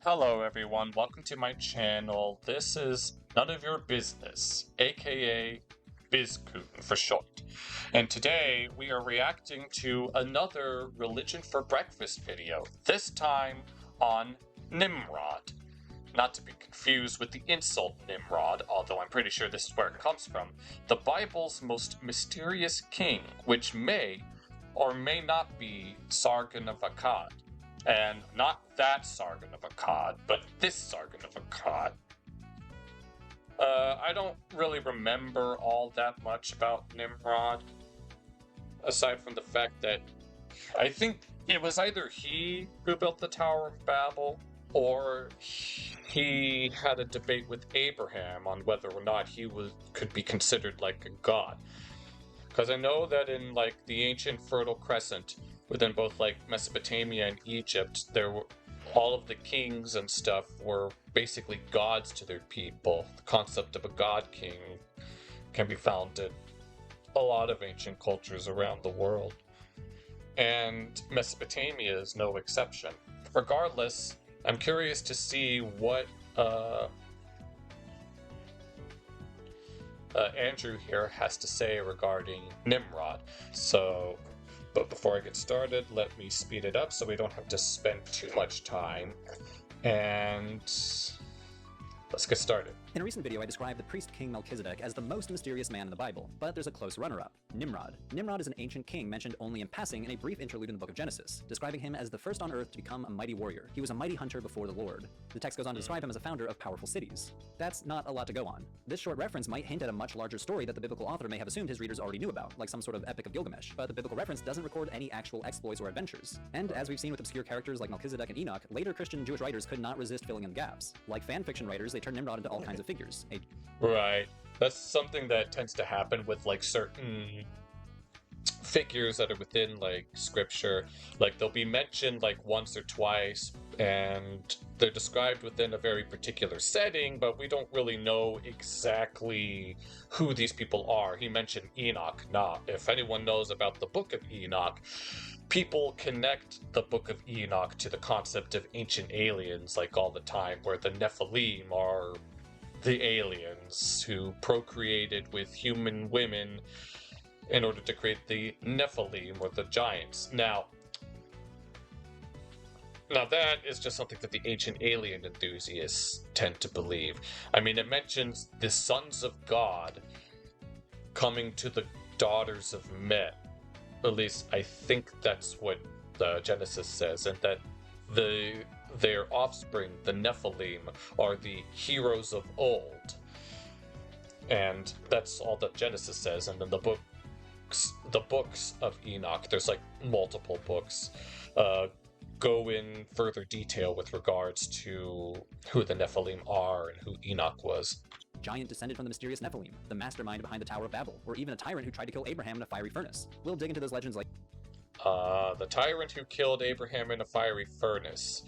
Hello everyone, welcome to my channel. This is None of Your Business, aka BizCoon for short. And today we are reacting to another Religion for Breakfast video, this time on Nimrod. Not to be confused with the insult Nimrod, although I'm pretty sure this is where it comes from, the Bible's most mysterious king, which may or may not be Sargon of Akkad. And not that Sargon of Akkad, but this Sargon of Akkad. I don't really remember all that much about Nimrod, aside from the fact that I think it was either he who built the Tower of Babel, or he had a debate with Abraham on whether or not he could be considered like a god. Because I know that in like the ancient Fertile Crescent, within both like Mesopotamia and Egypt, there were all of the kings and stuff were basically gods to their people. The concept of a god king can be found in a lot of ancient cultures around the world, and Mesopotamia is no exception. Regardless, I'm curious to see what Andrew here has to say regarding Nimrod. But before I get started, let me speed it up so we don't have to spend too much time. And let's get started. In a recent video, I described the priest king Melchizedek as the most mysterious man in the Bible, but there's a close runner-up, Nimrod. Nimrod is an ancient king mentioned only in passing in a brief interlude in the book of Genesis, describing him as the first on earth to become a mighty warrior. He was a mighty hunter before the Lord. The text goes on to describe him as a founder of powerful cities. That's not a lot to go on. This short reference might hint at a much larger story that the biblical author may have assumed his readers already knew about, like some sort of Epic of Gilgamesh, but the biblical reference doesn't record any actual exploits or adventures. And as we've seen with obscure characters like Melchizedek and Enoch, later Christian Jewish writers could not resist filling in the gaps. Like fan fiction writers, they turned Nimrod into all kinds of figures. Right. That's something that tends to happen with like certain figures that are within like scripture. Like they'll be mentioned like once or twice and they're described within a very particular setting, but we don't really know exactly who these people are. He mentioned Enoch. Now, if anyone knows about the book of Enoch, people connect the book of Enoch to the concept of ancient aliens like all the time, where the Nephilim are the aliens who procreated with human women in order to create the Nephilim, or the giants. Now that is just something that the ancient alien enthusiasts tend to believe. I mean, it mentions the sons of God coming to the daughters of men. At least I think that's what the Genesis says, and that their offspring, the Nephilim, are the heroes of old. And that's all that Genesis says. And then the books of Enoch, there's like multiple books, go in further detail with regards to who the Nephilim are and who Enoch was. Giant descended from the mysterious Nephilim, the mastermind behind the Tower of Babel, or even a tyrant who tried to kill Abraham in a fiery furnace. We'll dig into those legends like the tyrant who killed Abraham in a fiery furnace.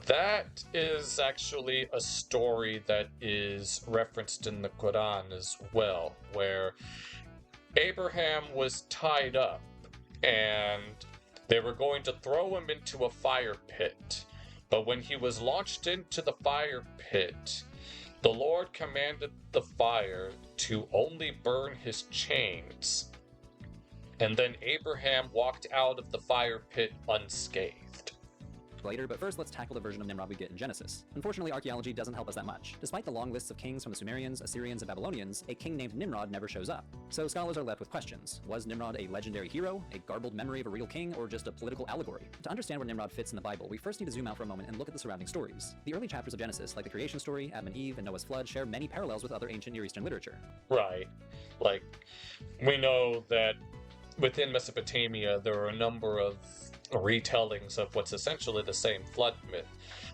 That is actually a story that is referenced in the Quran as well, where Abraham was tied up and they were going to throw him into a fire pit. But when he was launched into the fire pit, the Lord commanded the fire to only burn his chains. And then Abraham walked out of the fire pit unscathed. later, but first let's tackle the version of Nimrod we get in Genesis. Unfortunately, archaeology doesn't help us that much. Despite the long lists of kings from the Sumerians, Assyrians, and Babylonians, a king named Nimrod never shows up. So scholars are left with questions. Was Nimrod a legendary hero, a garbled memory of a real king, or just a political allegory? To understand where Nimrod fits in the Bible, we first need to zoom out for a moment and look at the surrounding stories. The early chapters of Genesis, like the creation story, Adam and Eve, and Noah's flood, share many parallels with other ancient Near Eastern literature. Right. Like, we know that within Mesopotamia, there are a number of retellings of what's essentially the same flood myth,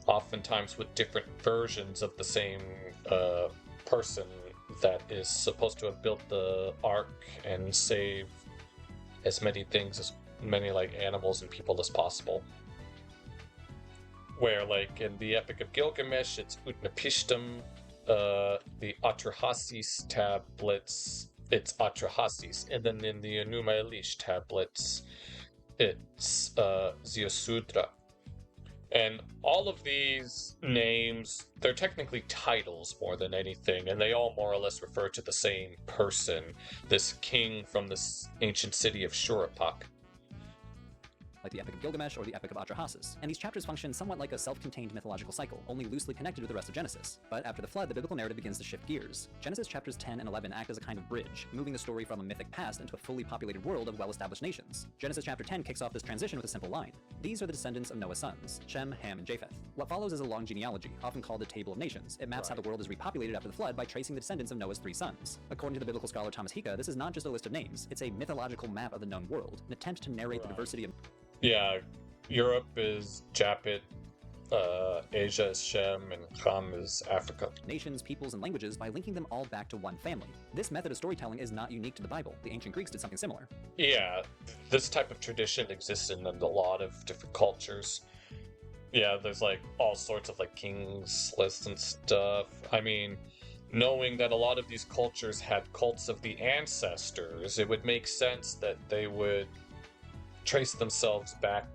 oftentimes with different versions of the same person that is supposed to have built the ark and saved as many things, as many like animals and people as possible. Where like in the Epic of Gilgamesh, it's Utnapishtim, the Atrahasis tablets, it's Atrahasis, and then in the Enuma Elish tablets, it's Ziusudra. And all of these names, they're technically titles more than anything, and they all more or less refer to the same person, this king from this ancient city of Shuruppak. Like the Epic of Gilgamesh or the Epic of Atrahasis. And these chapters function somewhat like a self-contained mythological cycle, only loosely connected with the rest of Genesis. But after the flood, the biblical narrative begins to shift gears. Genesis chapters 10 and 11 act as a kind of bridge, moving the story from a mythic past into a fully populated world of well-established nations. Genesis chapter 10 kicks off this transition with a simple line. These are the descendants of Noah's sons, Shem, Ham, and Japheth. What follows is a long genealogy, often called the Table of Nations. It maps how the world is repopulated after the flood by tracing the descendants of Noah's 3 sons. According to the biblical scholar Thomas Hika, this is not just a list of names, it's a mythological map of the known world, an attempt to narrate the diversity of... Yeah, Europe is Japhet, Asia is Shem, and Ham is Africa. Nations, peoples, and languages by linking them all back to one family. This method of storytelling is not unique to the Bible. The ancient Greeks did something similar. Yeah, this type of tradition exists in a lot of different cultures. Yeah, there's like all sorts of like kings lists and stuff. I mean, knowing that a lot of these cultures had cults of the ancestors, it would make sense that they would trace themselves back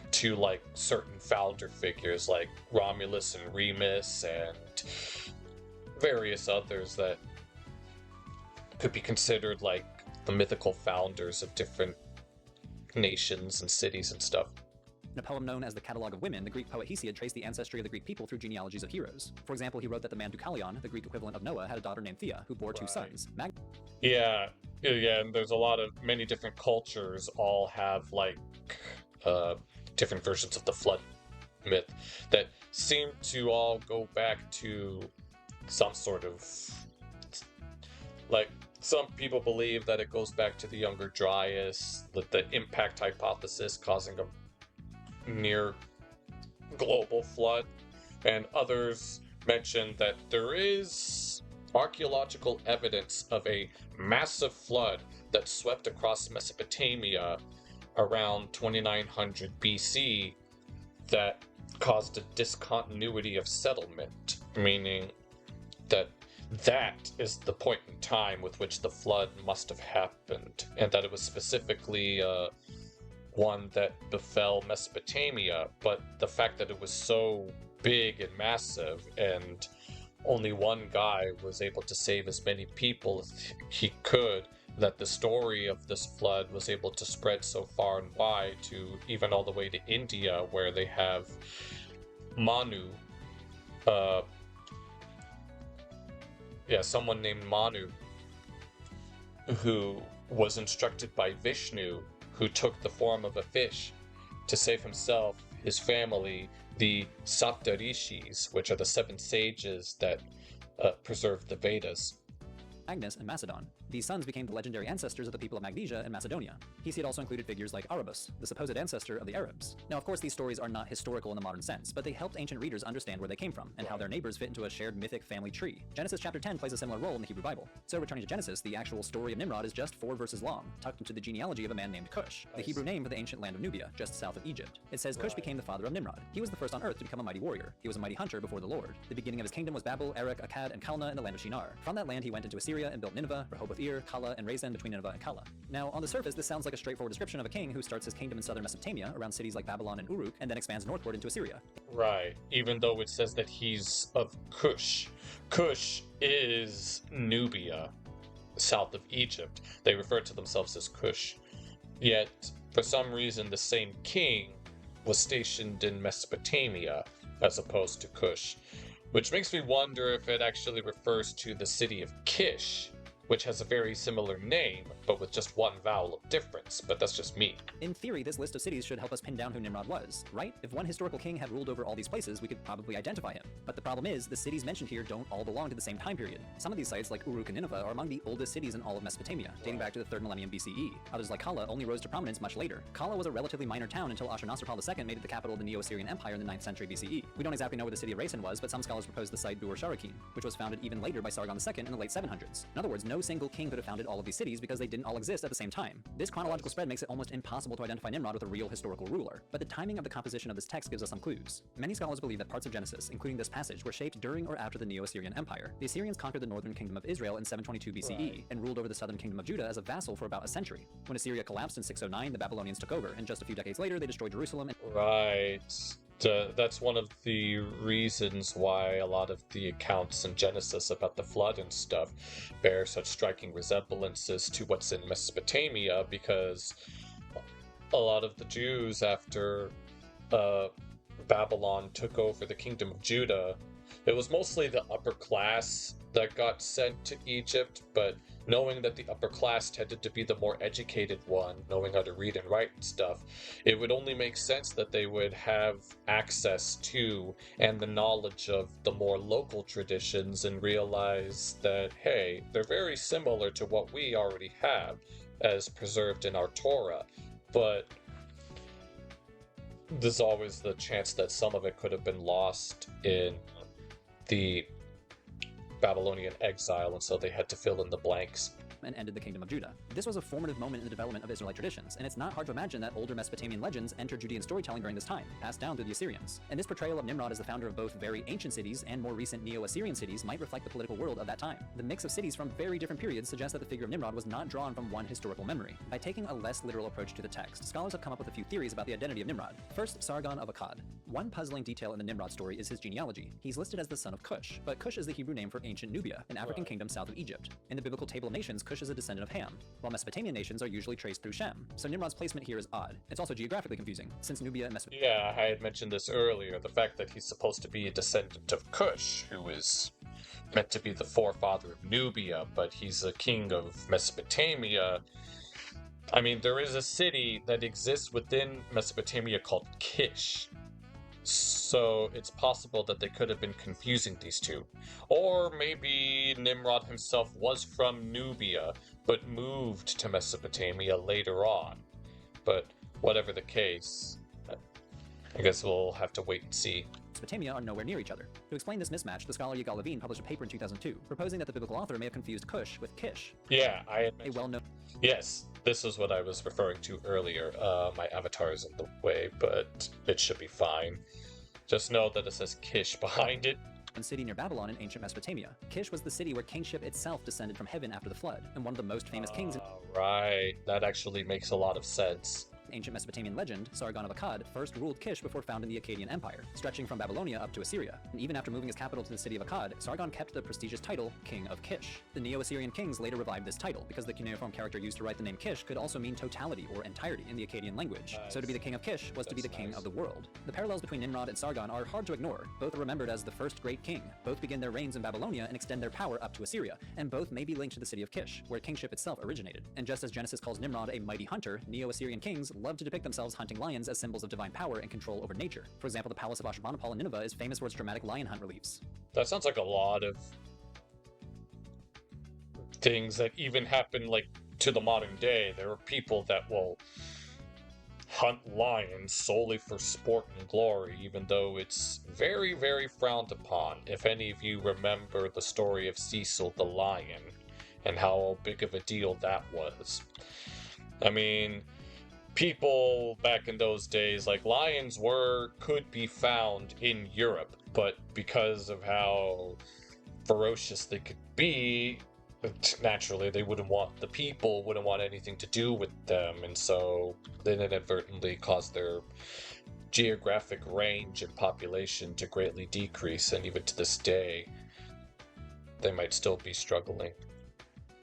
to like certain founder figures like Romulus and Remus and various others that could be considered like the mythical founders of different nations and cities and stuff. In a poem known as the Catalogue of Women, the Greek poet Hesiod traced the ancestry of the Greek people through genealogies of heroes. For example, he wrote that the man Deucalion, the Greek equivalent of Noah, had a daughter named Thea, who bore 2 sons. Yeah, and there's a lot of many different cultures all have like different versions of the flood myth that seem to all go back to some sort of, like, some people believe that it goes back to the Younger Dryas, the impact hypothesis causing a near global flood, and others mention that there is archaeological evidence of a massive flood that swept across Mesopotamia around 2900 BC that caused a discontinuity of settlement, meaning that is the point in time with which the flood must have happened, and that it was specifically one that befell Mesopotamia, but the fact that it was so big and massive and only one guy was able to save as many people as he could, that the story of this flood was able to spread so far and wide to even all the way to India, where they have Manu, someone named Manu, who was instructed by Vishnu, who took the form of a fish to save himself, his family, the Saptarishis, which are the 7 sages that preserved the Vedas. Agnes and Macedon. These sons became the legendary ancestors of the people of Magnesia and Macedonia. Hesiod also included figures like Arabus, the supposed ancestor of the Arabs. Now, of course, these stories are not historical in the modern sense, but they helped ancient readers understand where they came from and how their neighbors fit into a shared mythic family tree. Genesis chapter 10 plays a similar role in the Hebrew Bible. So, returning to Genesis, the actual story of Nimrod is just 4 verses long, tucked into the genealogy of a man named Cush, the Hebrew name for the ancient land of Nubia, just south of Egypt. It says Cush became the father of Nimrod. He was the first on earth to become a mighty warrior. He was a mighty hunter before the Lord. The beginning of his kingdom was Babel, Erech, Akkad, and Calneh in the land of Shinar. From that land he went into Assyria and built Nineveh, Rehoboth-ir, Calah, and Resen between Nineveh and Calah. Now, on the surface, this sounds like a straightforward description of a king who starts his kingdom in southern Mesopotamia around cities like Babylon and Uruk, and then expands northward into Assyria. Right, even though it says that he's of Cush. Cush is Nubia, south of Egypt. They refer to themselves as Cush. Yet, for some reason, the same king was stationed in Mesopotamia as opposed to Cush, which makes me wonder if it actually refers to the city of Kish, which has a very similar name, but with just one vowel of difference, but that's just me. In theory, this list of cities should help us pin down who Nimrod was, right? If one historical king had ruled over all these places, we could probably identify him. But the problem is, the cities mentioned here don't all belong to the same time period. Some of these sites, like Uruk and Nineveh, are among the oldest cities in all of Mesopotamia, dating back to the 3rd millennium BCE. Others, like Calah, only rose to prominence much later. Calah was a relatively minor town until Ashurnasirpal II made it the capital of the Neo-Assyrian Empire in the 9th century BCE. We don't exactly know where the city of Resen was, but some scholars propose the site Bur-Sharakin, which was founded even later by Sargon II in the late 700s. In other words, no single king could have founded all of these cities because they didn't all exist at the same time. This chronological spread makes it almost impossible to identify Nimrod with a real historical ruler, but the timing of the composition of this text gives us some clues. Many scholars believe that parts of Genesis, including this passage, were shaped during or after the Neo-Assyrian Empire. The Assyrians conquered the northern kingdom of Israel in 722 BCE and ruled over the southern kingdom of Judah as a vassal for about a century. When Assyria collapsed in 609, the Babylonians took over, and just a few decades later they destroyed Jerusalem. Right. That's one of the reasons why a lot of the accounts in Genesis about the flood and stuff bear such striking resemblances to what's in Mesopotamia, because a lot of the Jews, after Babylon took over the kingdom of Judah, it was mostly the upper class that got sent to Egypt, but knowing that the upper class tended to be the more educated one, knowing how to read and write and stuff, it would only make sense that they would have access to and the knowledge of the more local traditions and realize that, hey, they're very similar to what we already have as preserved in our Torah, but there's always the chance that some of it could have been lost in the Babylonian exile, and so they had to fill in the blanks. And ended the kingdom of Judah. This was a formative moment in the development of Israelite traditions, and it's not hard to imagine that older Mesopotamian legends entered Judean storytelling during this time, passed down through the Assyrians. And this portrayal of Nimrod as the founder of both very ancient cities and more recent Neo-Assyrian cities might reflect the political world of that time. The mix of cities from very different periods suggests that the figure of Nimrod was not drawn from one historical memory. By taking a less literal approach to the text, scholars have come up with a few theories about the identity of Nimrod. First, Sargon of Akkad. One puzzling detail in the Nimrod story is his genealogy. He's listed as the son of Cush, but Cush is the Hebrew name for ancient Nubia, an African kingdom south of Egypt. In the biblical table of nations, Cush is a descendant of Ham, while Mesopotamian nations are usually traced through Shem. So Nimrod's placement here is odd. It's also geographically confusing, since Nubia and Mesopotamia... Yeah, I had mentioned this earlier, the fact that he's supposed to be a descendant of Cush, who is meant to be the forefather of Nubia, but he's a king of Mesopotamia. I mean, there is a city that exists within Mesopotamia called Kish, so it's possible that they could have been confusing these two. Or maybe Nimrod himself was from Nubia, but moved to Mesopotamia later on. But whatever the case, I guess we'll have to wait and see. Mesopotamia are nowhere near each other. To explain this mismatch, the scholar Yigal Levine published a paper in 2002, proposing that the biblical author may have confused Cush with Kish. Yeah, I had a well-known... Yes, this is what I was referring to earlier. My avatar is in the way, but it should be fine. Just know that it says Kish behind it. A city near Babylon in ancient Mesopotamia. Kish was the city where kingship itself descended from heaven after the flood, and one of the most famous kings in... Right, that actually makes a lot of sense. Ancient Mesopotamian legend, Sargon of Akkad first ruled Kish before founding the Akkadian Empire, stretching from Babylonia up to Assyria. And even after moving his capital to the city of Akkad, Sargon kept the prestigious title, King of Kish. The Neo-Assyrian kings later revived this title, because the cuneiform character used to write the name Kish could also mean totality or entirety in the Akkadian language. So to be the king of Kish was to be the king of the world. The parallels between Nimrod and Sargon are hard to ignore. Both are remembered as the first great king. Both begin their reigns in Babylonia and extend their power up to Assyria, and both may be linked to the city of Kish, where kingship itself originated. And just as Genesis calls Nimrod a mighty hunter, Neo-Assyrian kings love to depict themselves hunting lions as symbols of divine power and control over nature. For example, the palace of Ashurbanipal in Nineveh is famous for its dramatic lion hunt reliefs. That sounds like a lot of things that even happen like to the modern day. There are people that will hunt lions solely for sport and glory, even though it's very, very frowned upon. If any of you remember the story of Cecil the lion and how big of a deal that was. I mean, people back in those days, like, lions could be found in Europe, but because of how ferocious they could be, naturally the people wouldn't want anything to do with them, and so they inadvertently caused their geographic range and population to greatly decrease, and even to this day they might still be struggling.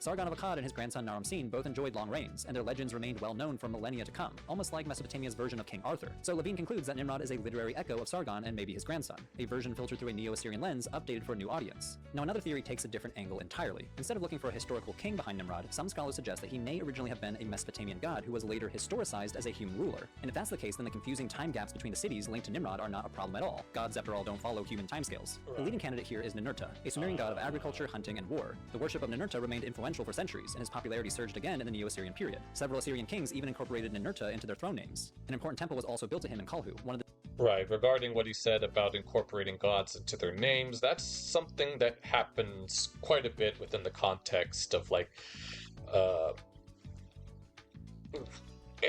Sargon of Akkad and his grandson Naram-Sin both enjoyed long reigns, and their legends remained well known for millennia to come, almost like Mesopotamia's version of King Arthur. So Levine concludes that Nimrod is a literary echo of Sargon and maybe his grandson, a version filtered through a Neo-Assyrian lens updated for a new audience. Now another theory takes a different angle entirely. Instead of looking for a historical king behind Nimrod, some scholars suggest that he may originally have been a Mesopotamian god who was later historicized as a human ruler. And if that's the case, then the confusing time gaps between the cities linked to Nimrod are not a problem at all. Gods, after all, don't follow human timescales. The leading candidate here is Ninurta, a Sumerian god of agriculture, hunting, and war. The worship of Ninurta remained influential for centuries, and his popularity surged again in the Neo-Assyrian period. Several Assyrian kings even incorporated Ninurta into their throne names. An important temple was also built to him in Kalhu, one of the... Right, regarding what he said about incorporating gods into their names, that's something that happens quite a bit within the context of, like,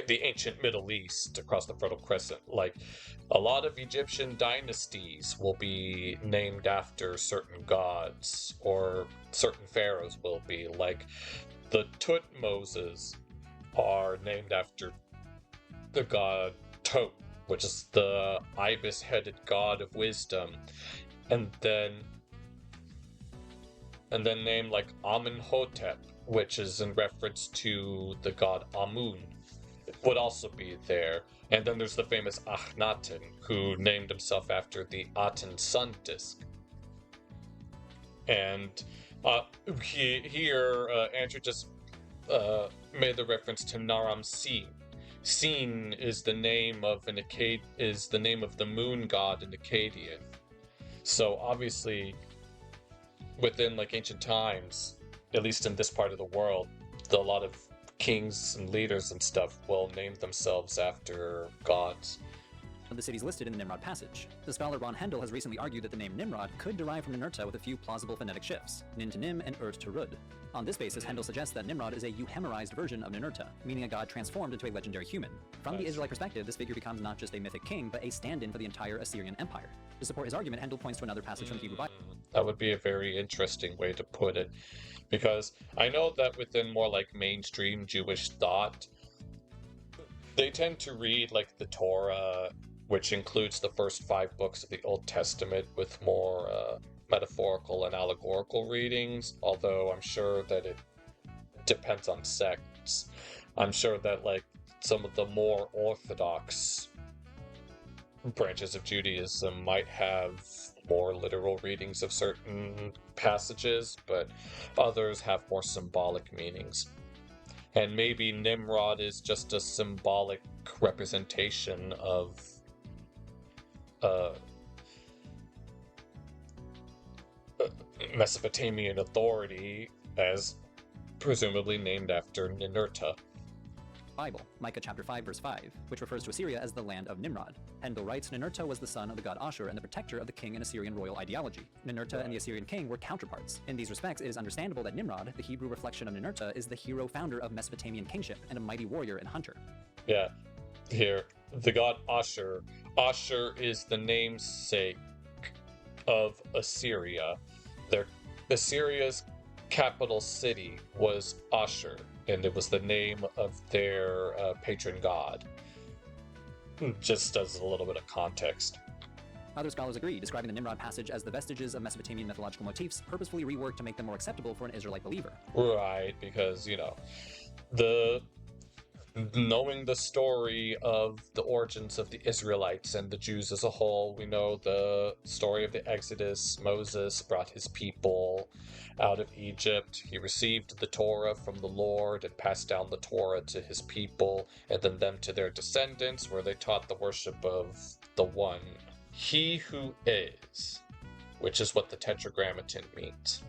the ancient Middle East across the Fertile Crescent. Like, a lot of Egyptian dynasties will be named after certain gods, or certain pharaohs will be. Like, the Tutmoses are named after the god Tot, which is the ibis-headed god of wisdom, and then named like Amenhotep, which is in reference to the god Amun, would also be there. And then there's the famous Akhenaten, who named himself after the Aten sun disk. And here, Andrew just made the reference to Naram Sin. Sin is the name of the moon god in Akkadian. So obviously, within like ancient times, at least in this part of the world, a lot of kings and leaders and stuff will name themselves after gods. Of the cities listed in the Nimrod passage. The scholar Ron Hendel has recently argued that the name Nimrod could derive from Ninurta with a few plausible phonetic shifts, Nin to Nim and Urt to Rud. On this basis, Hendel suggests that Nimrod is a euhemerized version of Ninurta, meaning a god transformed into a legendary human. From the Israelite perspective, this figure becomes not just a mythic king, but a stand-in for the entire Assyrian Empire. To support his argument, Hendel points to another passage from the Hebrew Bible. That would be a very interesting way to put it, because I know that within more like mainstream Jewish thought, they tend to read like the Torah, which includes the first 5 books of the Old Testament, with more metaphorical and allegorical readings, although I'm sure that it depends on sects. I'm sure that like some of the more orthodox branches of Judaism might have more literal readings of certain passages, but others have more symbolic meanings. And maybe Nimrod is just a symbolic representation of Mesopotamian authority, as presumably named after Ninurta. Bible, Micah chapter 5 verse 5, which refers to Assyria as the land of Nimrod. Hendel writes, Ninurta was the son of the god Ashur and the protector of the king in Assyrian royal ideology. Ninurta and the Assyrian king were counterparts. In these respects, it is understandable that Nimrod, the Hebrew reflection of Ninurta, is the hero founder of Mesopotamian kingship and a mighty warrior and hunter. Yeah, here, the god Ashur. Ashur is the namesake of Assyria. Assyria's capital city was Ashur, and it was the name of their patron god. Just as a little bit of context. Other scholars agree, describing the Nimrod passage as the vestiges of Mesopotamian mythological motifs purposefully reworked to make them more acceptable for an Israelite believer. Right, because, you know, knowing the story of the origins of the Israelites and the Jews as a whole, we know the story of the Exodus. Moses brought his people out of Egypt. He received the Torah from the Lord and passed down the Torah to his people, and then them to their descendants, where they taught the worship of the one, He who is, which is what the Tetragrammaton means.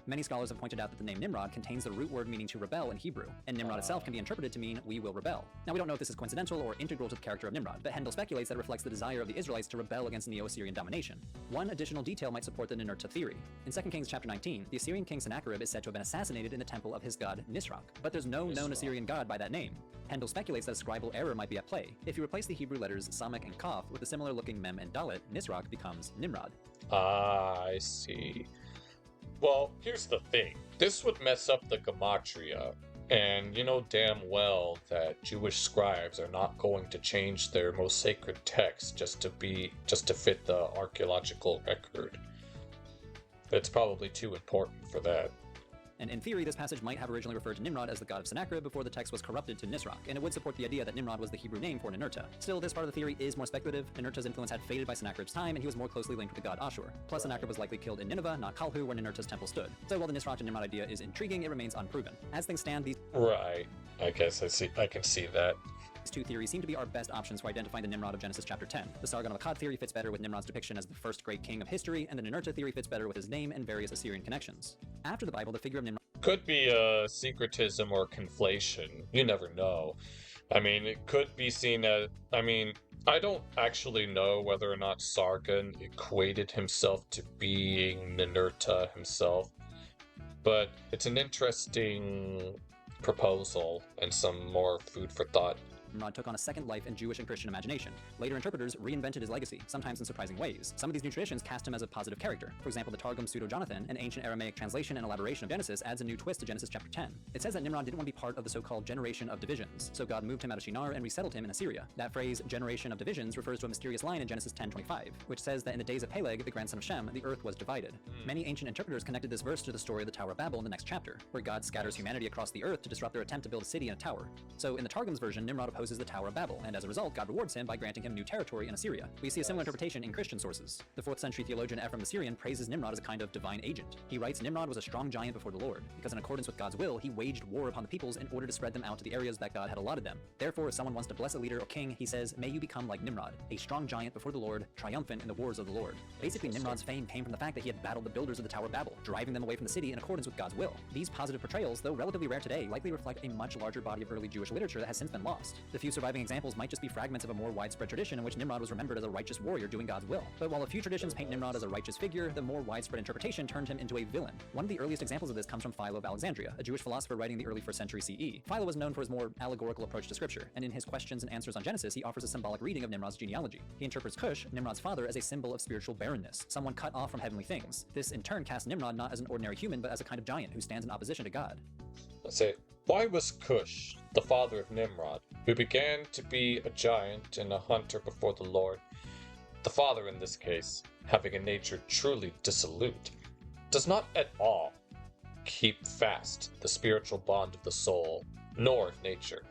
Many scholars have pointed out that the name Nimrod contains the root word meaning to rebel in Hebrew, and Nimrod itself can be interpreted to mean we will rebel. Now, we don't know if this is coincidental or integral to the character of Nimrod, but Hendel speculates that it reflects the desire of the Israelites to rebel against Neo-Assyrian domination. One additional detail might support the Ninurta theory. In 2 Kings chapter 19, the Assyrian king Sennacherib is said to have been assassinated in the temple of his god Nisroch, but there's no known Assyrian god by that name. Hendel speculates that a scribal error might be at play. If you replace the Hebrew letters Samek and Kaf with a similar looking Mem and Dalet, Nisroch becomes Nimrod. I see. Well, here's the thing. This would mess up the gematria, and you know damn well that Jewish scribes are not going to change their most sacred text just to fit the archaeological record. It's probably too important for that. And in theory, this passage might have originally referred to Nimrod as the god of Sennacherib before the text was corrupted to Nisroch, and it would support the idea that Nimrod was the Hebrew name for Ninurta. Still, this part of the theory is more speculative. Ninurta's influence had faded by Sennacherib's time, and he was more closely linked with the god Ashur. Plus, Sennacherib was likely killed in Nineveh, not Kalhu, where Ninurta's temple stood. So while the Nisroch and Nimrod idea is intriguing, it remains unproven. As things stand, these Right. I guess I can see that. These two theories seem to be our best options for identifying the Nimrod of Genesis chapter 10. The Sargon of Akkad theory fits better with Nimrod's depiction as the first great king of history, and the Ninurta theory fits better with his name and various Assyrian connections. After the Bible, the figure of Nimrod Could be a syncretism or conflation. You never know. I mean, it could be seen as... I mean, I don't actually know whether or not Sargon equated himself to being Ninurta himself, but it's an interesting proposal and some more food for thought Nimrod took on a second life in Jewish and Christian imagination. Later interpreters reinvented his legacy, sometimes in surprising ways. Some of these new traditions cast him as a positive character. For example, the Targum Pseudo-Jonathan, an ancient Aramaic translation and elaboration of Genesis, adds a new twist to Genesis chapter 10. It says that Nimrod didn't want to be part of the so-called generation of divisions, so God moved him out of Shinar and resettled him in Assyria. That phrase, generation of divisions, refers to a mysterious line in Genesis 10:25, which says that in the days of Peleg, the grandson of Shem, the earth was divided. Many ancient interpreters connected this verse to the story of the Tower of Babel in the next chapter, where God scatters humanity across the earth to disrupt their attempt to build a city and a tower. So in the Targum's version, Nimrod opposes the Tower of Babel, and as a result, God rewards him by granting him new territory in Assyria. We see a similar interpretation in Christian sources. The 4th century theologian Ephraim the Syrian praises Nimrod as a kind of divine agent. He writes, Nimrod was a strong giant before the Lord, because in accordance with God's will, he waged war upon the peoples in order to spread them out to the areas that God had allotted them. Therefore, if someone wants to bless a leader or king, he says, may you become like Nimrod, a strong giant before the Lord, triumphant in the wars of the Lord. Basically, Nimrod's fame came from the fact that he had battled the builders of the Tower of Babel, driving them away from the city in accordance with God's will. These positive portrayals, though relatively rare today, likely reflect a much larger body of early Jewish literature that has since been lost. The few surviving examples might just be fragments of a more widespread tradition in which Nimrod was remembered as a righteous warrior doing God's will. But while a few traditions paint Nimrod as a righteous figure, the more widespread interpretation turned him into a villain. One of the earliest examples of this comes from Philo of Alexandria, a Jewish philosopher writing in the early 1st century CE. Philo was known for his more allegorical approach to scripture, and in his questions and answers on Genesis, he offers a symbolic reading of Nimrod's genealogy. He interprets Cush, Nimrod's father, as a symbol of spiritual barrenness, someone cut off from heavenly things. This in turn casts Nimrod not as an ordinary human, but as a kind of giant who stands in opposition to God. Let's say, why was Cush, the father of Nimrod, who began to be a giant and a hunter before the Lord, the father in this case, having a nature truly dissolute, does not at all keep fast the spiritual bond of the soul, nor of nature,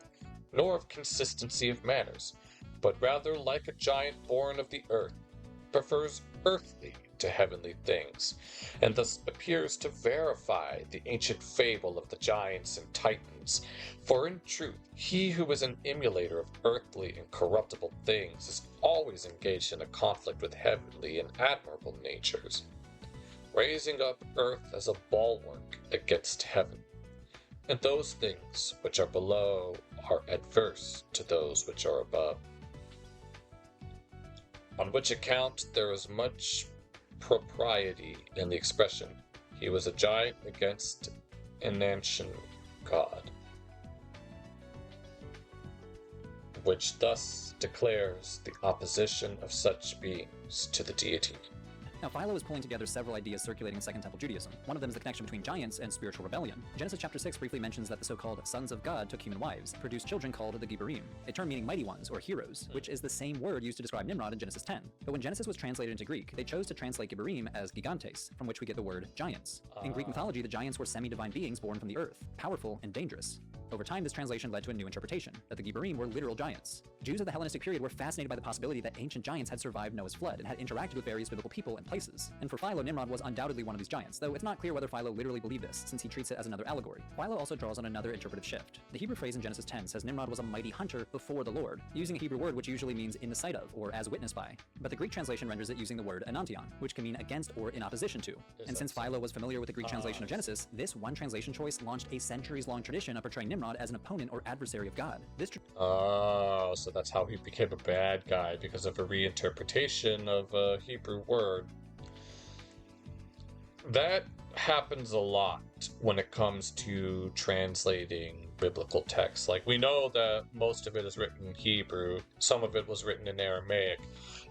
nor of consistency of manners, but rather like a giant born of the earth, prefers earthly to heavenly things, and thus appears to verify the ancient fable of the giants and titans. For in truth, he who is an emulator of earthly and corruptible things is always engaged in a conflict with heavenly and admirable natures, raising up earth as a bulwark against heaven. And those things which are below are adverse to those which are above. On which account there is much propriety in the expression, he was a giant against an ancient god, which thus declares the opposition of such beings to the deity. Now, Philo is pulling together several ideas circulating in Second Temple Judaism. One of them is the connection between giants and spiritual rebellion. Genesis chapter 6 briefly mentions that the so-called sons of God took human wives, produced children called the Giborim, a term meaning mighty ones or heroes, which is the same word used to describe Nimrod in Genesis 10. But when Genesis was translated into Greek, they chose to translate Giborim as gigantes, from which we get the word giants. In Greek mythology, the giants were semi-divine beings born from the earth, powerful and dangerous. Over time, this translation led to a new interpretation, that the Giborim were literal giants. Jews of the Hellenistic period were fascinated by the possibility that ancient giants had survived Noah's flood and had interacted with various biblical people and places. And for Philo, Nimrod was undoubtedly one of these giants, though it's not clear whether Philo literally believed this, since he treats it as another allegory. Philo also draws on another interpretive shift. The Hebrew phrase in Genesis 10 says Nimrod was a mighty hunter before the Lord, using a Hebrew word which usually means in the sight of, or as witnessed by. But the Greek translation renders it using the word enantion, which can mean against or in opposition to. And since Philo was familiar with the Greek translation of Genesis, this one translation choice launched a centuries-long tradition of portraying Nimrod as an opponent or adversary of God. Oh, so that's how he became a bad guy, because of a reinterpretation of a Hebrew word. That happens a lot when it comes to translating biblical texts. Like, we know that most of it is written in Hebrew, some of it was written in Aramaic,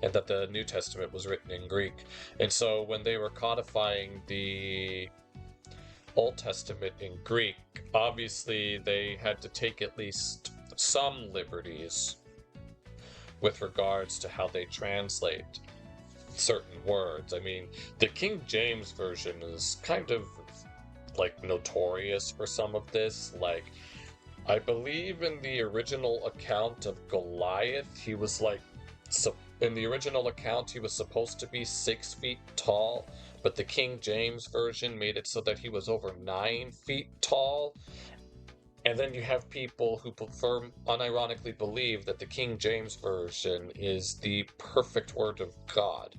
and that the New Testament was written in Greek. And so when they were codifying the Old Testament in Greek, obviously they had to take at least some liberties with regards to how they translate certain words. I mean, the King James Version is kind of like notorious for some of this. Like, I believe in the original account of Goliath, he was like, in the original account he was supposed to be 6 feet tall, but the King James Version made it so that he was over 9 feet tall. And then you have people who unironically believe that the King James Version is the perfect word of God,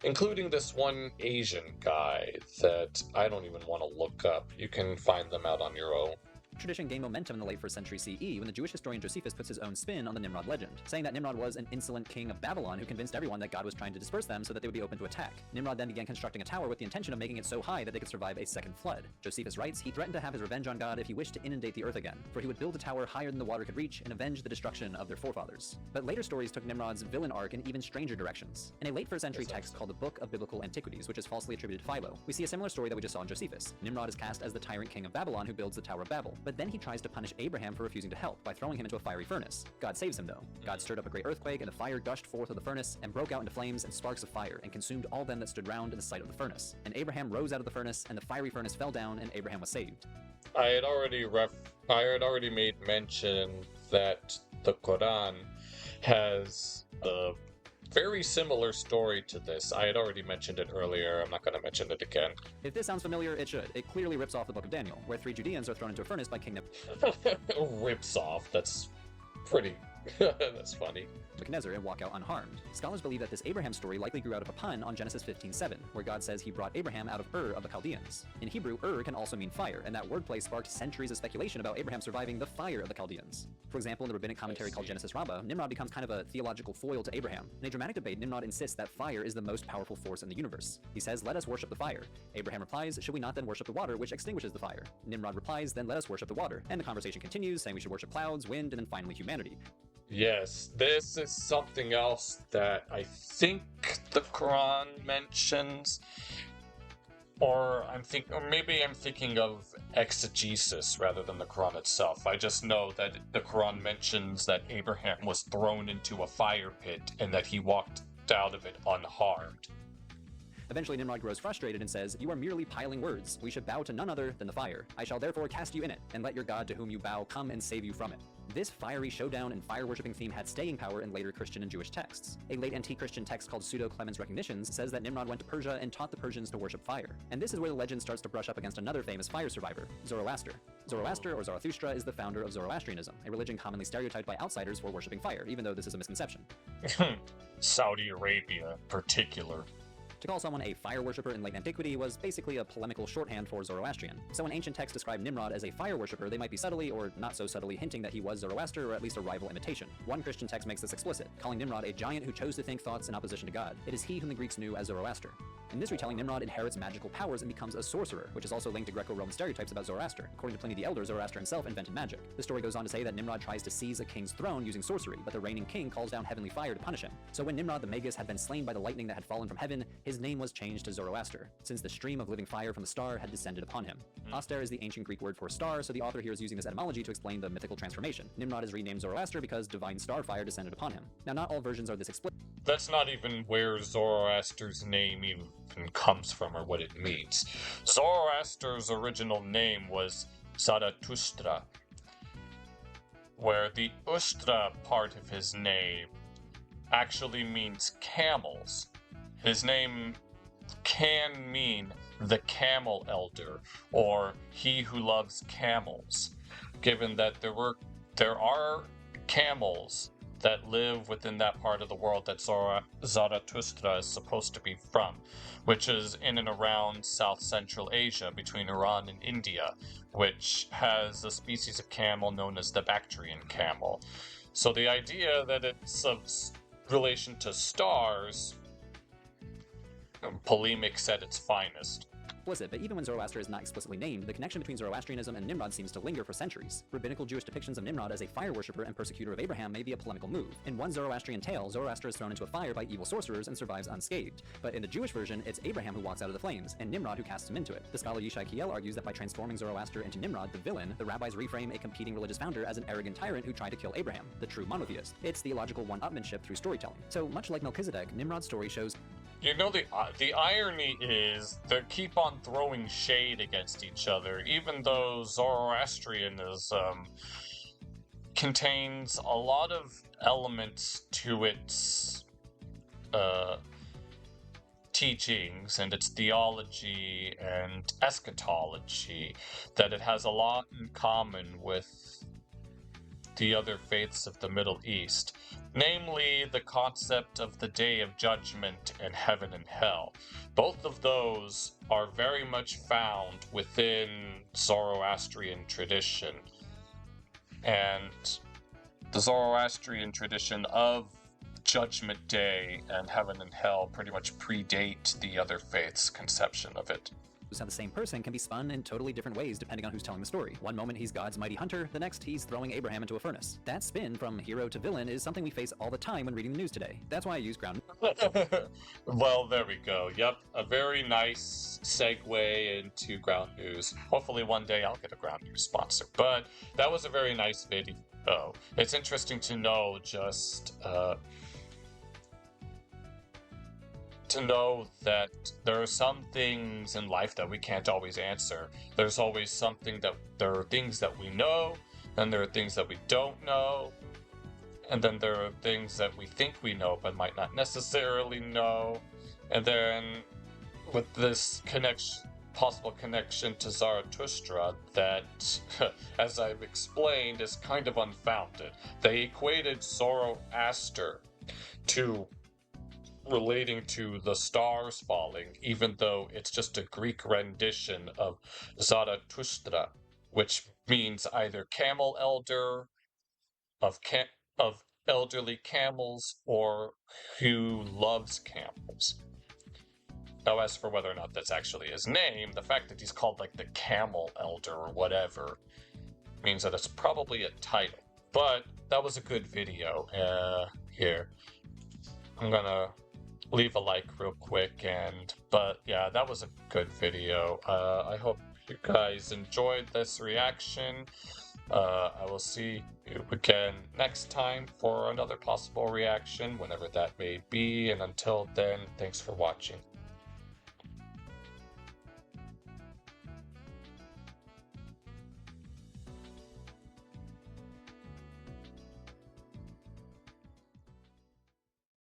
including this one Asian guy that I don't even want to look up. You can find them out on your own. Tradition gained momentum in the late 1st century CE when the Jewish historian Josephus puts his own spin on the Nimrod legend, saying that Nimrod was an insolent king of Babylon who convinced everyone that God was trying to disperse them so that they would be open to attack. Nimrod then began constructing a tower with the intention of making it so high that they could survive a second flood. Josephus writes, he threatened to have his revenge on God if he wished to inundate the earth again, for he would build a tower higher than the water could reach and avenge the destruction of their forefathers. But later stories took Nimrod's villain arc in even stranger directions. In a late 1st century text called the Book of Biblical Antiquities, which is falsely attributed to Philo, we see a similar story that we just saw in Josephus. Nimrod is cast as the tyrant king of Babylon who builds the Tower of Babel, but then he tries to punish Abraham for refusing to help by throwing him into a fiery furnace. God saves him though. God stirred up a great earthquake, and the fire gushed forth of the furnace and broke out into flames and sparks of fire and consumed all them that stood round in the sight of the furnace. And Abraham rose out of the furnace, and the fiery furnace fell down, and Abraham was saved. I had already made mention that the Quran has a very similar story to this. I had already mentioned it earlier. I'm not going to mention it again. If this sounds familiar, it should. It clearly rips off the Book of Daniel, where 3 Judeans are thrown into a furnace by King Rips off. That's pretty... That's funny. Nebuchadnezzar and walk out unharmed. Scholars believe that this Abraham story likely grew out of a pun on Genesis 15:7, where God says he brought Abraham out of Ur of the Chaldeans. In Hebrew, Ur can also mean fire, and that wordplay sparked centuries of speculation about Abraham surviving the fire of the Chaldeans. For example, in the rabbinic commentary called Genesis Rabbah, Nimrod becomes kind of a theological foil to Abraham. In a dramatic debate, Nimrod insists that fire is the most powerful force in the universe. He says, "Let us worship the fire." Abraham replies, "Should we not then worship the water, which extinguishes the fire?" Nimrod replies, "Then let us worship the water." And the conversation continues, saying we should worship clouds, wind, and then finally humanity. Yes, this is something else that I think the Quran mentions, or maybe I'm thinking of exegesis rather than the Quran itself. I just know that the Quran mentions that Abraham was thrown into a fire pit and that he walked out of it unharmed. Eventually, Nimrod grows frustrated and says, "You are merely piling words. We should bow to none other than the fire. I shall therefore cast you in it, and let your God to whom you bow come and save you from it." This fiery showdown and fire-worshipping theme had staying power in later Christian and Jewish texts. A late antique Christian text called Pseudo-Clemens Recognitions says that Nimrod went to Persia and taught the Persians to worship fire. And this is where the legend starts to brush up against another famous fire survivor, Zoroaster. Zoroaster, or Zarathustra, is the founder of Zoroastrianism, a religion commonly stereotyped by outsiders for worshipping fire, even though this is a misconception. Saudi Arabia in particular. To call someone a fire worshipper in late antiquity was basically a polemical shorthand for Zoroastrian. So when ancient texts describe Nimrod as a fire worshipper, they might be subtly, or not so subtly, hinting that he was Zoroaster, or at least a rival imitation. One Christian text makes this explicit, calling Nimrod a giant who chose to think thoughts in opposition to God. It is he whom the Greeks knew as Zoroaster. In this retelling, Nimrod inherits magical powers and becomes a sorcerer, which is also linked to Greco-Roman stereotypes about Zoroaster. According to Pliny the Elder, Zoroaster himself invented magic. The story goes on to say that Nimrod tries to seize a king's throne using sorcery, but the reigning king calls down heavenly fire to punish him. So when Nimrod the Magus had been slain by the lightning that had fallen from heaven, his name was changed to Zoroaster, since the stream of living fire from the star had descended upon him. Aster is the ancient Greek word for star, so the author here is using this etymology to explain the mythical transformation. Nimrod is renamed Zoroaster because divine star fire descended upon him. Now, not all versions are this explicit. That's not even where Zoroaster's name even comes from or what it means. Zoroaster's original name was Zarathustra, where the Ustra part of his name actually means camels. His name can mean the camel elder, or he who loves camels, given that there are camels that live within that part of the world that Zarathustra is supposed to be from, which is in and around South Central Asia between Iran and India, which has a species of camel known as the Bactrian camel. So the idea that it's of relation to stars, polemics at its finest. Explicit, but even when Zoroaster is not explicitly named, the connection between Zoroastrianism and Nimrod seems to linger for centuries. Rabbinical Jewish depictions of Nimrod as a fire worshipper and persecutor of Abraham may be a polemical move. In one Zoroastrian tale, Zoroaster is thrown into a fire by evil sorcerers and survives unscathed. But in the Jewish version, it's Abraham who walks out of the flames, and Nimrod who casts him into it. The scholar Yishai Kiel argues that by transforming Zoroaster into Nimrod, the villain, the rabbis reframe a competing religious founder as an arrogant tyrant who tried to kill Abraham, the true monotheist. It's theological one-upmanship through storytelling. So much like Melchizedek, Nimrod's story shows. You know, the irony is they keep on throwing shade against each other, even though Zoroastrianism contains a lot of elements to its teachings and its theology and eschatology, that it has a lot in common with the other faiths of the Middle East, namely the concept of the Day of Judgment and heaven and hell. Both of those are very much found within Zoroastrian tradition. And the Zoroastrian tradition of Judgment Day and Heaven and Hell pretty much predate the other faith's conception of it. How the same person can be spun in totally different ways depending on who's telling the story. One moment he's God's mighty hunter, the next he's throwing Abraham into a furnace. That spin from hero to villain is something we face all the time when reading the news today. That's why I use ground. Well, there we go. Yep, a very nice segue into ground news. Hopefully one day I'll get a ground news sponsor. But that was a very nice video. It's interesting to know just to know that there are some things in life that we can't always answer. There's always something that there are things that we know, and there are things that we don't know, and then there are things that we think we know but might not necessarily know. And then with this possible connection to Zarathustra that, as I've explained, is kind of unfounded. They equated Zoroaster to relating to the stars falling, even though it's just a Greek rendition of Zarathustra, which means either camel elder, of elderly camels, or who loves camels. Now, as for whether or not that's actually his name, the fact that he's called like the camel elder or whatever means that it's probably a title. But that was a good video. Here, I'm gonna leave a like real quick, but yeah, that was a good video. I hope you guys enjoyed this reaction. I will see you again next time for another possible reaction, whenever that may be, and until then, thanks for watching.